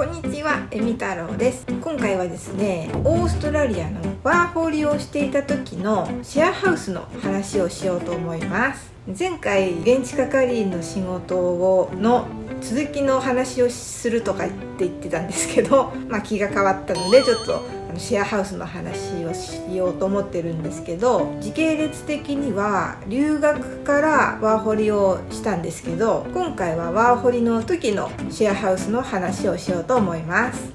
こんにちは、えみ太郎です。今回はですね、オーストラリアのワーホリをしていた時のシェアハウスの話をしようと思います。前回現地係員の仕事の続きの話をするとかって言ってたんですけど、気が変わったのでちょっとシェアハウスの話をしようと思ってるんですけど、時系列的には留学からワーホリをしたんですけど、今回はワーホリの時のシェアハウスの話をしようと思います。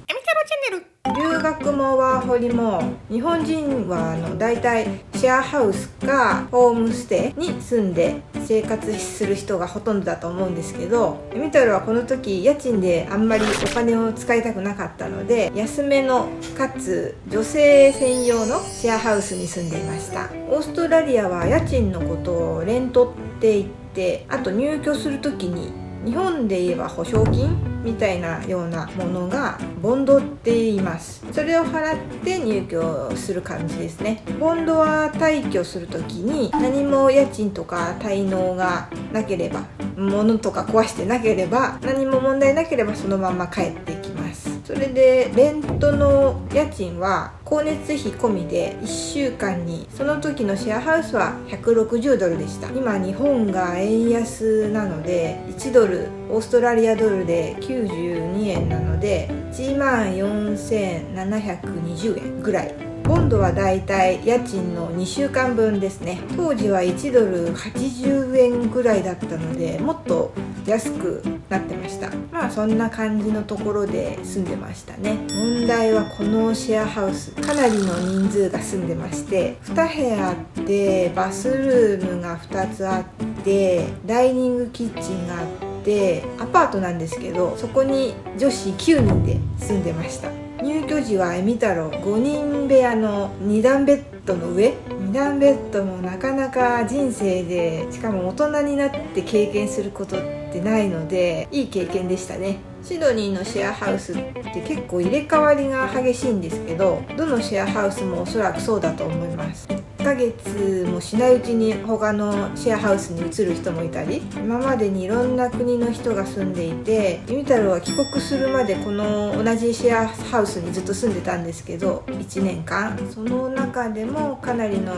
留学もワーホリも日本人はだいたいシェアハウスかホームステイに住んで生活する人がほとんどだと思うんですけど、エミタルはこの時家賃であんまりお金を使いたくなかったので、安めのかつ女性専用のシェアハウスに住んでいました。オーストラリアは家賃のことをレントって言って、あと入居する時に日本で言えば保証金みたいなようなものがボンドって言います。それを払って入居する感じですね。ボンドは退去するときに何も家賃とか滞納がなければ、物とか壊してなければ、何も問題なければそのまま帰ってきます。それでレントの家賃は光熱費込みで1週間に、その時のシェアハウスは160ドルでした。今日本が円安なので1ドルオーストラリアドルで92円なので14,720円ぐらい。ボンドはだいたい家賃の2週間分ですね。当時は1ドル80円ぐらいだったので、もっと安くなってました。そんな感じのところで住んでましたね。問題はこのシェアハウス、かなりの人数が住んでまして、2部屋あってバスルームが2つあって、ダイニングキッチンがあって、アパートなんですけど、そこに女子9人で住んでました。入居時はエミ太郎5人部屋の2段ベッドの上、2段ベッドもなかなか人生で、しかも大人になって経験することってないので、いい経験でしたね。シドニーのシェアハウスって結構入れ替わりが激しいんですけど、どのシェアハウスもおそらくそうだと思います。1ヶ月もしないうちに他のシェアハウスに移る人もいたり、今までにいろんな国の人が住んでいて、ユミ太郎は帰国するまでこの同じシェアハウスにずっと住んでたんですけど、1年間その中でもかなりの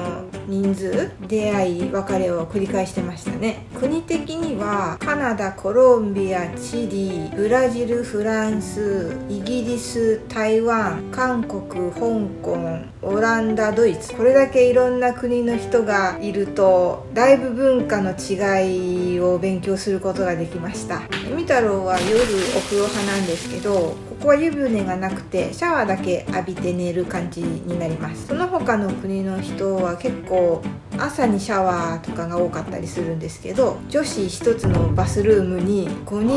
人数出会い別れを繰り返してましたね。国的にはカナダ、コロンビア、チリ、ブラジル、フランス、イギリス、台湾、韓国、香港、オランダ、ドイツ、これだけいろんな国の人がいると、だいぶ文化の違いを勉強することができました。エミ太郎は夜お風呂派なんですけど、ここは湯船がなくてシャワーだけ浴びて寝る感じになります。その他の国の人は結構朝にシャワーとかが多かったりするんですけど、女子一つのバスルームに5人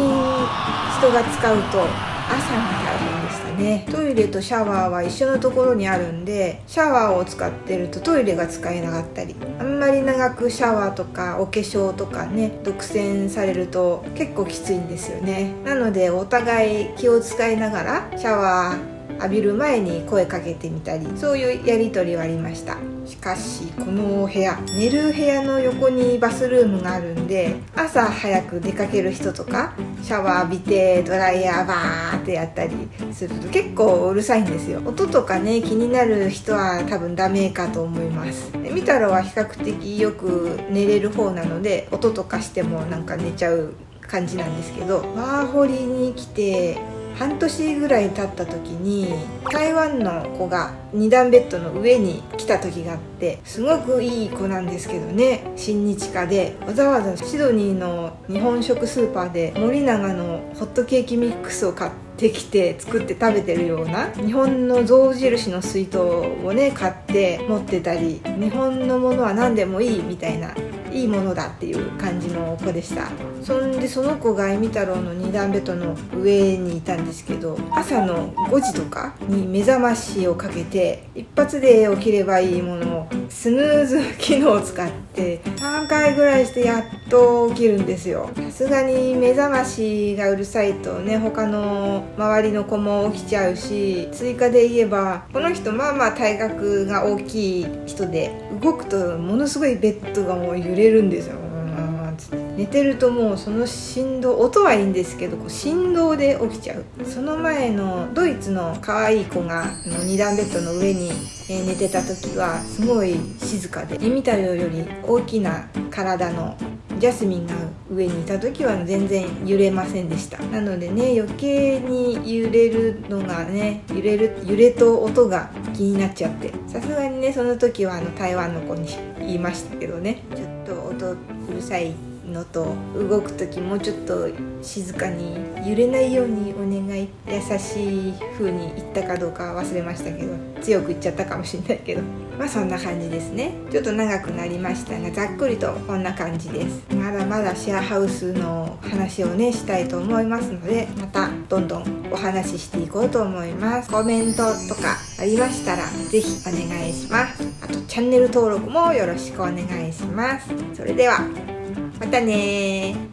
人が使うと朝が大変でしたね。トイレとシャワーは一緒のところにあるんで、シャワーを使ってるとトイレが使えなかったり、あんまり長くシャワーとかお化粧とかね、独占されると結構きついんですよね。なのでお互い気を使いながらシャワー浴びる前に声かけてみたり、そういうやり取りはありました。しかしこの部屋、寝る部屋の横にバスルームがあるんで、朝早く出かける人とかシャワー浴びてドライヤーバーってやったりすると結構うるさいんですよ。音とかね、気になる人は多分ダメかと思います。で、ミタロは比較的よく寝れる方なので、音とかしてもなんか寝ちゃう感じなんですけど、ワーホリに来て半年ぐらい経った時に台湾の子が2段ベッドの上に来た時があって、すごくいい子なんですけどね、親日家でわざわざシドニーの日本食スーパーで森永のホットケーキミックスを買ってきて作って食べてるような、日本の象印の水筒をね買って持ってたり、日本のものは何でもいいみたいな、いいものだっていう感じの子でした。その子がエミ太郎の2段ベッドの上にいたんですけど、朝の5時とかに目覚ましをかけて、一発で起きればいいものをスヌーズ機能を使って3回ぐらいしてやっと起きるんですよ。さすがに目覚ましがうるさいとね、他の周りの子も起きちゃうし、追加で言えばこの人体格が大きい人で、動くとものすごいベッドがもう揺れるんですよ。寝てるともうその振動、音はいいんですけど振動で起きちゃう。その前のドイツの可愛い子が2段ベッドの上に寝てた時はすごい静かで、ミタより大きな体のジャスミンが上にいた時は全然揺れませんでした。なのでね、余計に揺れるのがね、揺れと音が気になっちゃって、さすがにねその時は台湾の子に言いましたけどね、ちょっと音うるさいのと動く時もうちょっと静かに揺れないようにお願い、優しい風に言ったかどうかは忘れましたけど、強く言っちゃったかもしれないけど、そんな感じですね。ちょっと長くなりましたが、ざっくりとこんな感じです。まだまだシェアハウスの話をねしたいと思いますので、またどんどんお話ししていこうと思います。コメントとかありましたらぜひお願いします。あとチャンネル登録もよろしくお願いします。それではまたね。